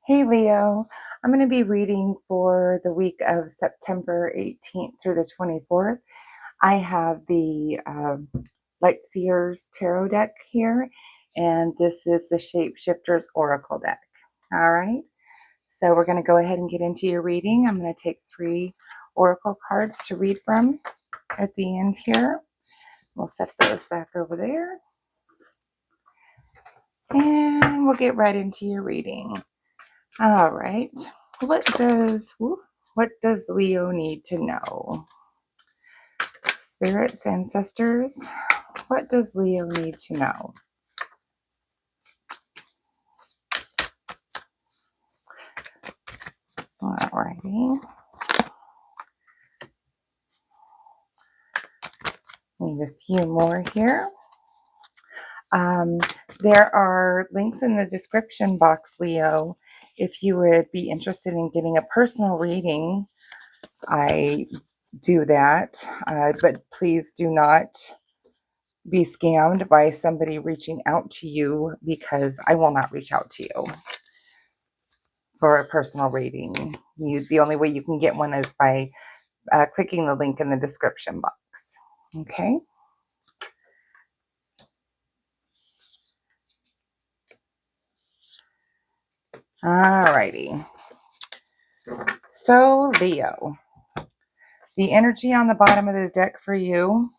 Hey Leo, I'm going to be reading for the week of September 18th through the 24th. I have the Light Seers Tarot deck here, and this is the Shapeshifters Oracle deck. All right, so we're going to go ahead and get into your reading. I'm going to take 3 Oracle cards to read from at the end here. We'll set those back over there, and we'll get right into your reading. All right. What does Leo need to know? Spirits, ancestors, what does Leo need to know? All righty. Need a few more here. There are links in the description box, Leo. If you would be interested in getting a personal reading, I do that, but please do not be scammed by somebody reaching out to you, because I will not reach out to you for a personal reading. The only way you can get one is by clicking the link in the description box. Okay. Alrighty. So Leo, the energy on the bottom of the deck for you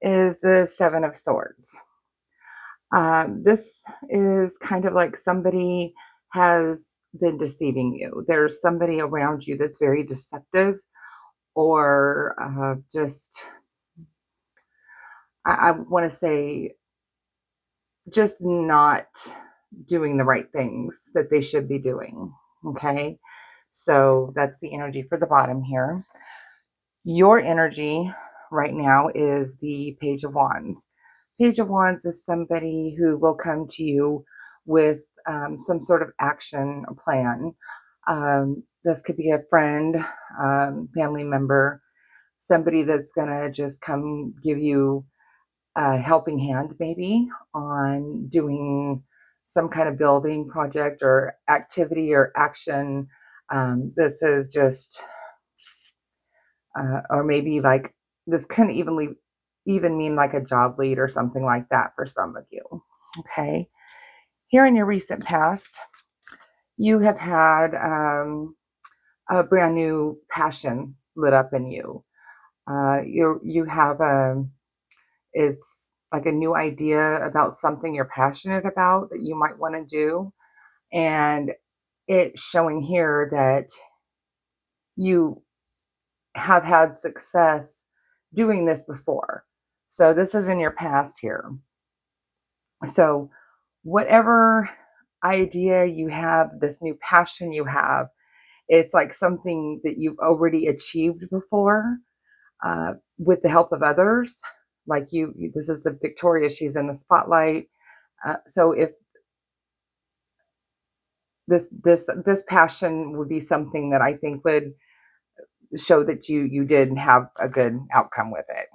is the 7 of Swords. This is kind of like somebody has been deceiving you. There's somebody around you that's very deceptive, or I want to say, just not doing the right things that they should be doing. Okay. So that's the energy for the bottom here. Your energy right now is the Page of Wands. Page of Wands is somebody who will come to you with some sort of action plan. This could be a friend, family member, somebody that's going to just come give you a helping hand, maybe on doing some kind of building project or activity or action. This is just, or maybe like this can even mean like a job lead or something like that for some of you. Okay. Here in your recent past, you have had a brand new passion lit up in you. You have it's like a new idea about something you're passionate about that you might want to do. And it's showing here that you have had success doing this before. So this is in your past here. So whatever idea you have, this new passion you have, it's like something that you've already achieved before with the help of others. Like this is the Victoria, she's in the spotlight. So if this passion would be something that I think would show that you did have a good outcome with it.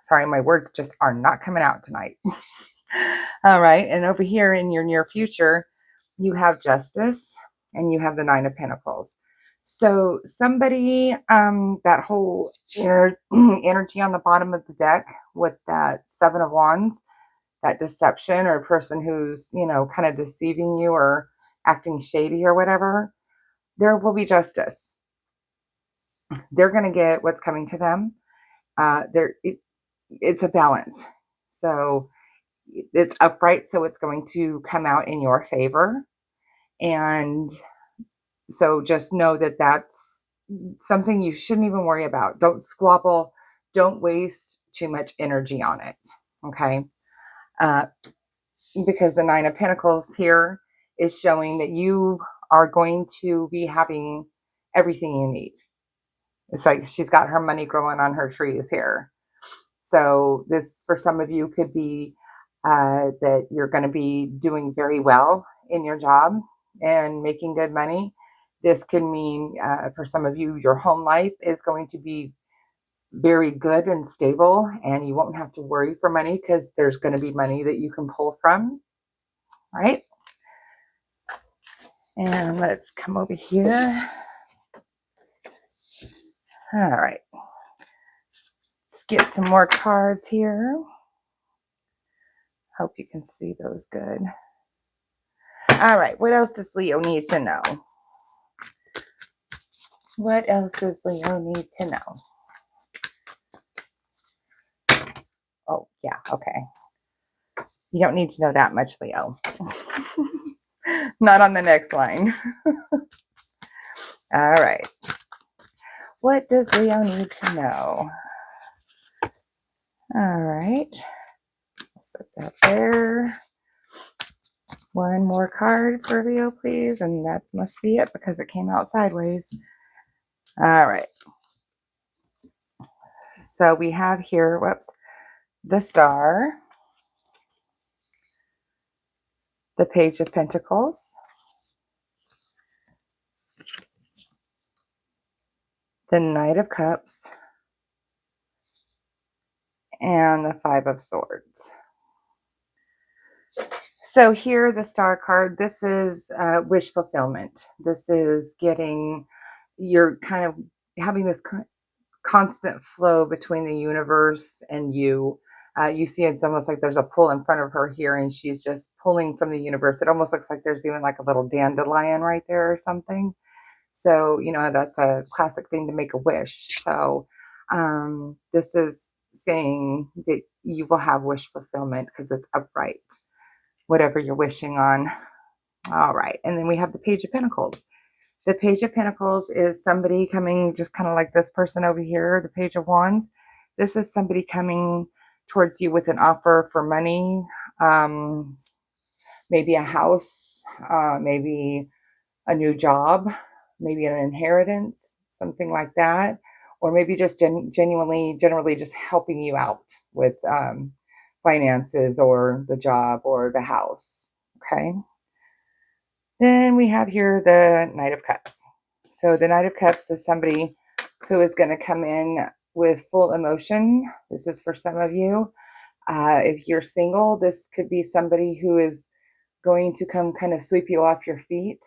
Sorry, my words just are not coming out tonight. All right, and over here in your near future, you have Justice and you have the 9 of Pentacles. So somebody, that whole energy on the bottom of the deck with that 7 of Wands, that deception, or a person who's, kind of deceiving you or acting shady or whatever, there will be justice. They're going to get what's coming to them. It's a balance. So it's upright, so it's going to come out in your favor. And so just know that that's something you shouldn't even worry about. Don't squabble. Don't waste too much energy on it. Okay. Because the 9 of Pentacles here is showing that you are going to be having everything you need. It's like she's got her money growing on her trees here. So this, for some of you, could be that you're going to be doing very well in your job and making good money. This can mean, for some of you, your home life is going to be very good and stable, and you won't have to worry for money because there's going to be money that you can pull from, right? And let's come over here. All right. Let's get some more cards here. Hope you can see those good. All right. What else does Leo need to know? What else does Leo need to know? Oh, yeah. Okay. You don't need to know that much, Leo. Not on the next line. All right. What does Leo need to know? All right. Set that there. One more card for Leo, please. And that must be it because it came out sideways. All right. So we have here, the Star, the Page of Pentacles, the Knight of Cups, and the Five of Swords. So here, the Star card, this is wish fulfillment. This is you're kind of having this constant flow between the universe and you. You see it's almost like there's a pull in front of her here and she's just pulling from the universe. It almost looks like there's even like a little dandelion right there or something. So, that's a classic thing to make a wish. So this is saying that you will have wish fulfillment because it's upright, whatever you're wishing on. All right. And then we have the Page of Pentacles. The Page of Pentacles is somebody coming just kind of like this person over here, the Page of Wands. This is somebody coming towards you with an offer for money, maybe a house, maybe a new job, maybe an inheritance, something like that. Or maybe just generally just helping you out with finances or the job or the house. Okay. Then we have here the Knight of Cups. So the Knight of Cups is somebody who is going to come in with full emotion. This is for some of you. If you're single, this could be somebody who is going to come kind of sweep you off your feet.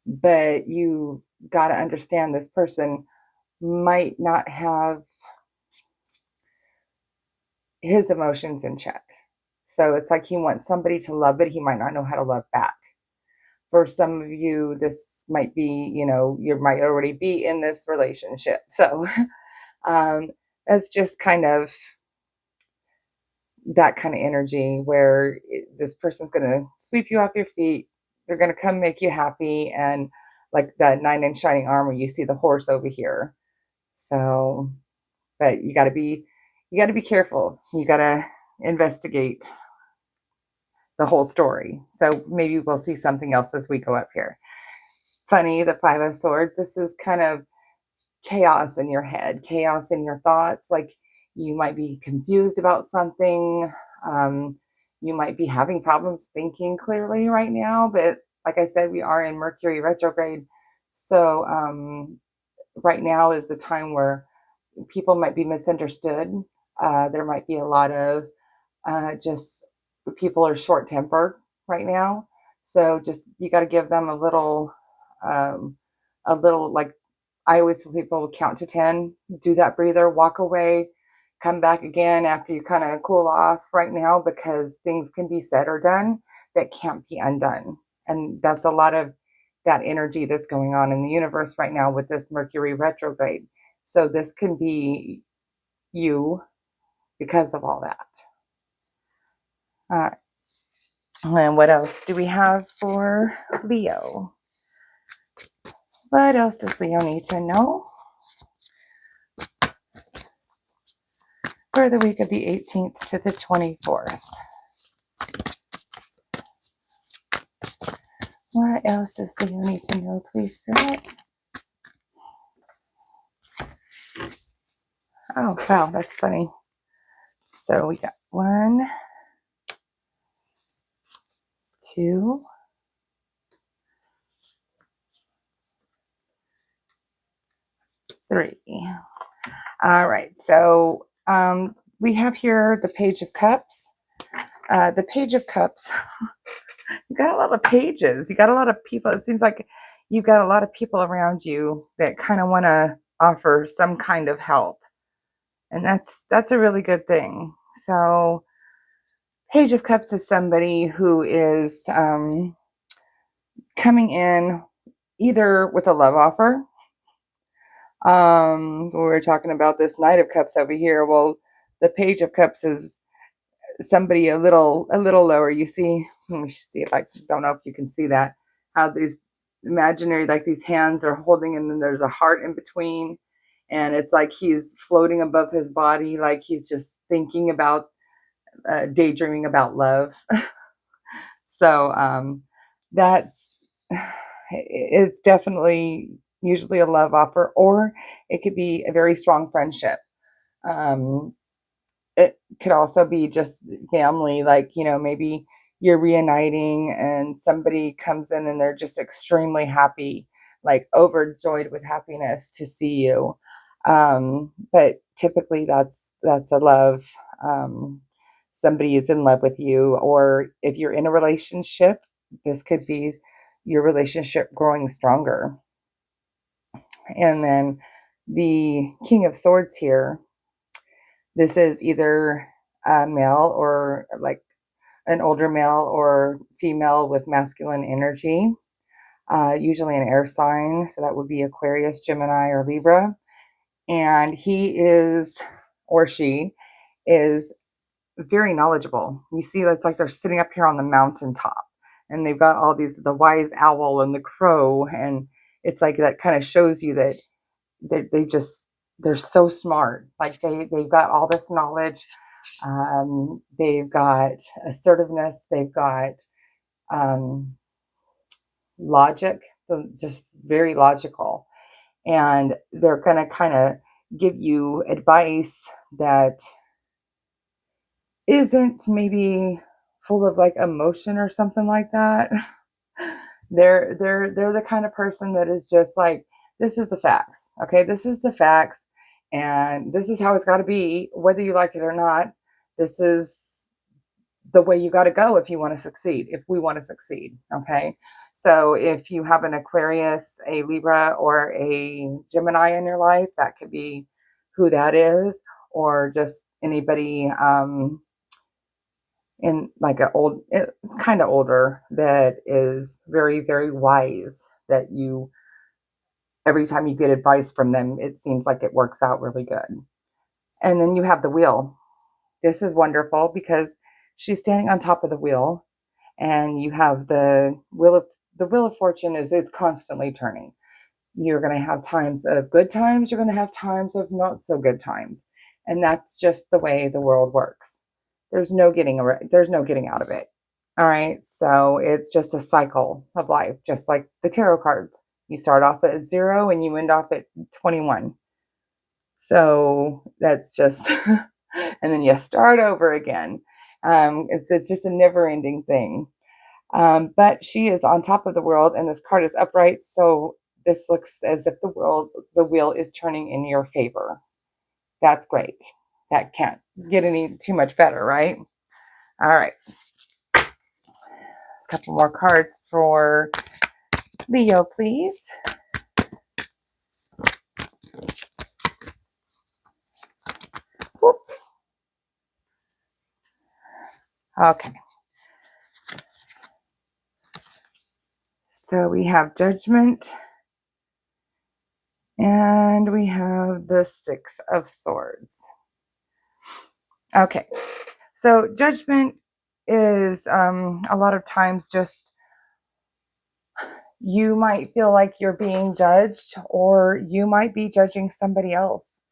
But you got to understand this person might not have his emotions in check. So it's like he wants somebody to love, but he might not know how to love back. For some of you, this might be, you might already be in this relationship. So that's just kind of that kind of energy where this person's going to sweep you off your feet. They're going to come make you happy. And like that knight in shining armor, you see the horse over here. So, but you got to be careful. You got to investigate the whole story. So maybe we'll see something else as we go up here. Funny, the Five of Swords. This is kind of chaos in your head, chaos in your thoughts. Like you might be confused about something. You might be having problems thinking clearly right now. But like I said, we are in Mercury retrograde. So right now is the time where people might be misunderstood. There might be a lot of just people are short tempered right now. So just you got to give them a little like I always tell people count to 10, do that breather, walk away, come back again after you kind of cool off right now, because things can be said or done that can't be undone. And that's a lot of that energy that's going on in the universe right now with this Mercury retrograde. So this can be you because of all that. All right. And what else do we have for Leo? What else does Leo need to know for the week of the 18th to the 24th? What else does Leo need to know, please, spirits? Oh, wow, that's funny. So we got 1, 2, 3. All right, so we have here the Page of Cups. The Page of Cups You got a lot of pages. You got a lot of people. It seems like you've got a lot of people around you that kind of want to offer some kind of help. And that's a really good thing. So Page of Cups is somebody who is coming in either with a love offer. We were talking about this Knight of Cups over here. Well, the Page of Cups is somebody a little lower. You see, let me see if I don't know if you can see that. How these imaginary, like these hands are holding, and then there's a heart in between, and it's like he's floating above his body, like he's just thinking about, daydreaming about love. So that's it's definitely usually a love offer, or it could be a very strong friendship. Um, it could also be just family, like, maybe you're reuniting and somebody comes in and they're just extremely happy, like overjoyed with happiness to see you. But typically that's a love. Um, Somebody is in love with you, or if you're in a relationship, this could be your relationship growing stronger. And then the King of Swords here, this is either a male, or like an older male or female with masculine energy, usually an air sign. So that would be Aquarius, Gemini, or Libra. And he is, or she is, very knowledgeable. You see, that's like they're sitting up here on the mountaintop, and they've got all these, the wise owl and the crow. And it's like that kind of shows you that they're so smart. Like they've got all this knowledge. They've got assertiveness. They've got um, logic, just very logical. And they're going to kind of give you advice that isn't maybe full of like emotion or something like that. They're the kind of person that is just like, this is the facts. Okay, this is the facts, and this is how it's got to be, whether you like it or not. This is the way you got to go if you want to succeed, if we want to succeed. Okay, so if you have an Aquarius, a Libra, or a Gemini in your life, that could be who that is, or just anybody in like it's kind of older, that is very, very wise, that you, every time you get advice from them, it seems like it works out really good. And then you have the wheel. This is wonderful because she's standing on top of the wheel, and you have the wheel of fortune is constantly turning. You're going to have times of good times, you're going to have times of not so good times. And that's just the way the world works. There's no getting out of it. All right. So it's just a cycle of life, just like the tarot cards. You start off at 0 and you end off at 21. So that's just, and then you start over again. It's just a never ending thing. But she is on top of the world, and this card is upright. So this looks as if the wheel is turning in your favor. That's great. That can't get any too much better, right? All right. Let's a couple more cards for Leo, please. Whoop. Okay. So we have Judgment, and we have the Six of Swords. Okay. So Judgment is a lot of times just, you might feel like you're being judged, or you might be judging somebody else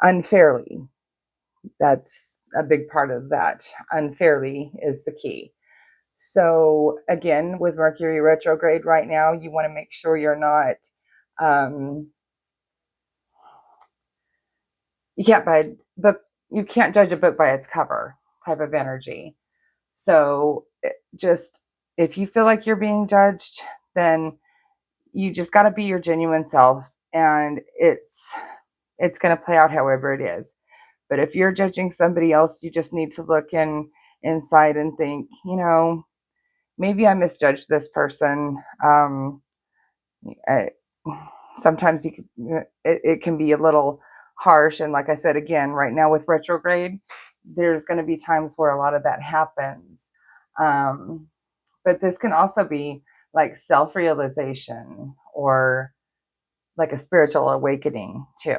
unfairly. That's a big part of that. Unfairly is the key. So again, with Mercury retrograde right now, you want to make sure you're not, you can't judge a book by its cover type of energy. So just, if you feel like you're being judged, then you just got to be your genuine self, and it's going to play out however it is. But if you're judging somebody else, you just need to look inside and think, maybe I misjudged this person. I, Sometimes it can be a little harsh. And like I said, again, right now with retrograde, there's going to be times where a lot of that happens. Um, but this can also be like self-realization or like a spiritual awakening too.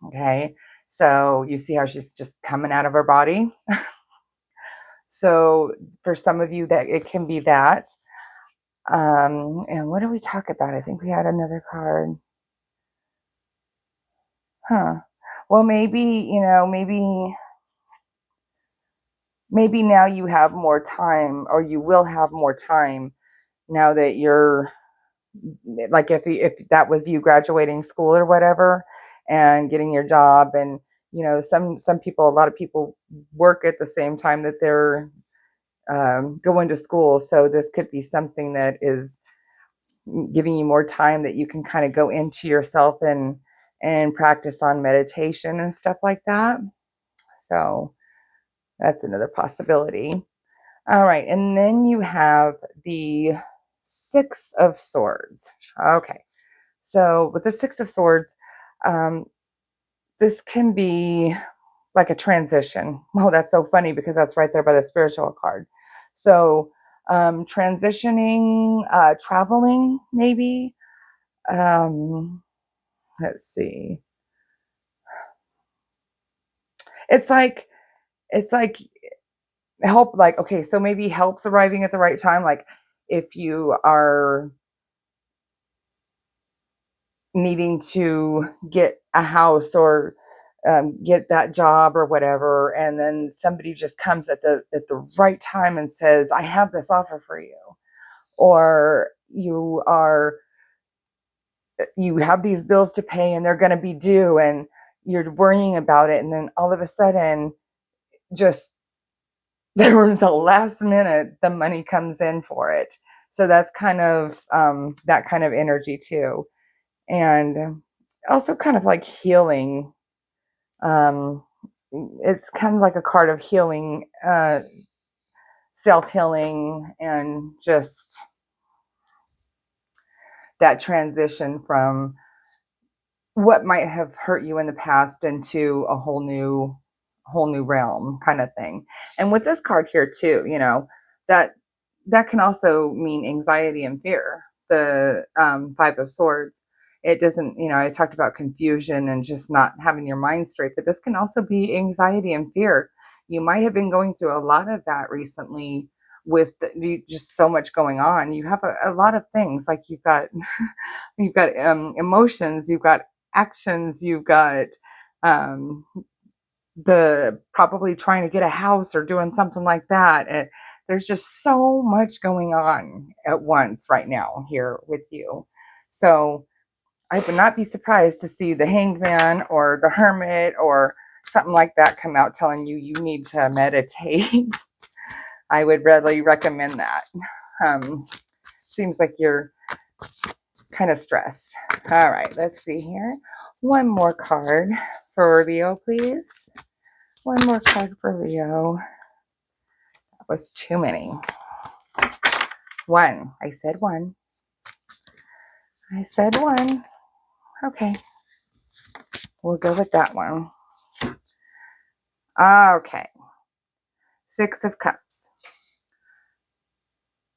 Okay. So you see how she's just coming out of her body. So for some of you that it can be that. And what did we talk about? I think we had another card. Huh. Well, maybe, maybe now you have more time, or you will have more time now that you're like, if that was you graduating school or whatever and getting your job. And some people, a lot of people work at the same time that they're going to school. So this could be something that is giving you more time that you can kind of go into yourself and practice on meditation and stuff like that. So that's another possibility. All right. And then you have the Six of Swords. Okay. So with the Six of Swords, um, this can be like a transition. Oh, that's so funny because that's right there by the spiritual card. So transitioning, traveling, maybe. Let's see. It's like help, like, okay, so maybe help's arriving at the right time. Like if you are needing to get a house or get that job or whatever, and then somebody just comes at the right time and says, I have this offer for you. Or you have these bills to pay and they're going to be due, and you're worrying about it, and then all of a sudden, just the last minute, the money comes in for it. So that's kind of that kind of energy too. And also kind of like healing. um it's kind of like a card of healing, self-healing, and just that transition from what might have hurt you in the past into a whole new realm kind of thing. And with this card here too, that that can also mean anxiety and fear. The Five of Swords. It doesn't, I talked about confusion and just not having your mind straight, but this can also be anxiety and fear. You might have been going through a lot of that recently with just so much going on. You have a lot of things, like you've got emotions, you've got actions, you've got um, the probably trying to get a house or doing something like that. And there's just so much going on at once right now here with you. So I would not be surprised to see the Hanged Man or the Hermit or something like that come out telling you need to meditate. I would really recommend that. Seems like you're kind of stressed. All right, let's see here. One more card for Leo, please. One more card for Leo. That was too many. One. I said one. I said one. Okay. We'll go with that one. Okay. Six of Cups.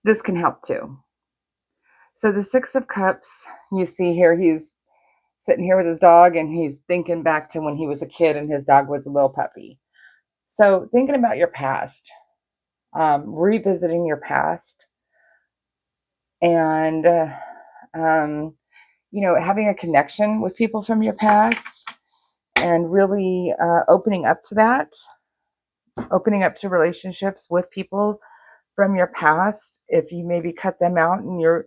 This can help too. So the Six of Cups, you see here, he's sitting here with his dog and he's thinking back to when he was a kid and his dog was a little puppy. So thinking about your past, revisiting your past, and having a connection with people from your past, and really opening up to that, opening up to relationships with people from your past. If you maybe cut them out and you're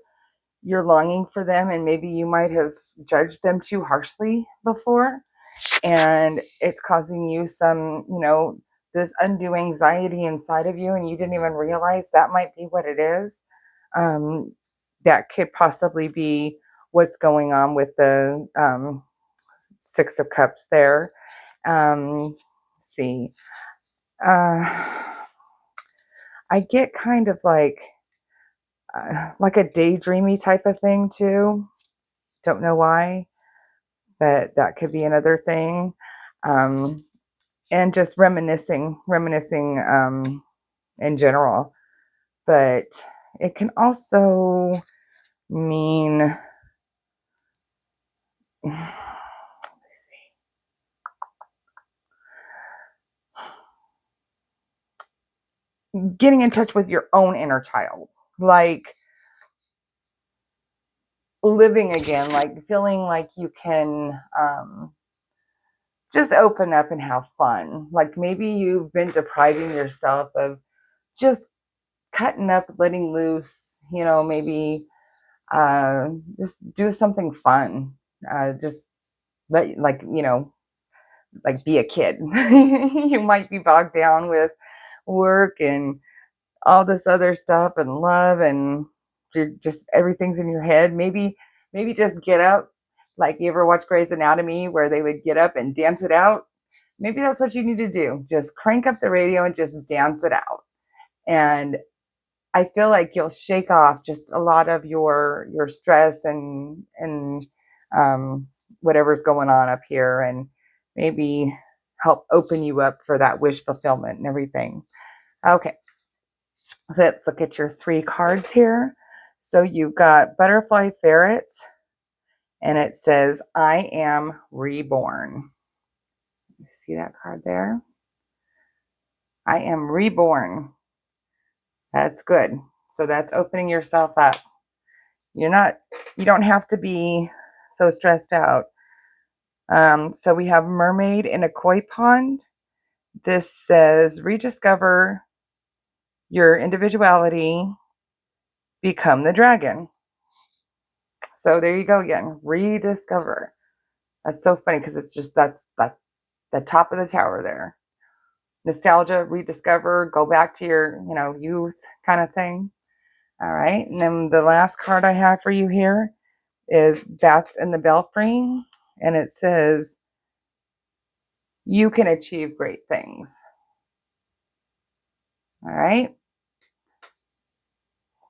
longing for them, and maybe you might have judged them too harshly before, and it's causing you some, this undue anxiety inside of you, and you didn't even realize that might be what it is. Um, that could possibly be what's going on with the Six of Cups there. Let's see. Uh, I get kind of like a daydreamy type of thing too. Don't know why, but that could be another thing. Um, and just reminiscing in general. But it can also mean, let's see, getting in touch with your own inner child, like living again, like feeling like you can just open up and have fun. Like maybe you've been depriving yourself of just cutting up, letting loose, maybe just do something fun. Just let, like be a kid. You might be bogged down with work and all this other stuff and love, and you're just everything's in your head. Maybe just get up. Like, you ever watch Grey's Anatomy where they would get up and dance it out? Maybe that's what you need to do. Just crank up the radio and just dance it out. And I feel like you'll shake off just a lot of your stress and whatever's going on up here, and maybe help open you up for that wish fulfillment and everything. Okay, let's look at your 3 cards here. So you've got butterfly ferrets, and it says, I am reborn. You see that card there? I am reborn. That's good. So that's opening yourself up. You don't have to be so stressed out. So we have mermaid in a koi pond. This says, rediscover your individuality, become the dragon. So there you go again, rediscover. That's so funny because it's just that's the top of the tower there. Nostalgia, rediscover, go back to your youth kind of thing. All right, and then the last card I have for you here is Bats in the Belfry, and it says, you can achieve great things. All right.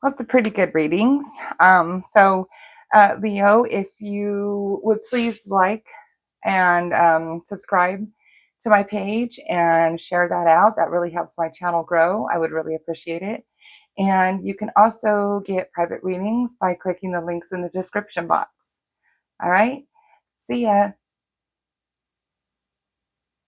Lots of pretty good readings. Leo, if you would please like and subscribe to my page and share that out. That really helps my channel grow. I would really appreciate it. And you can also get private readings by clicking the links in the description box. All right. See ya.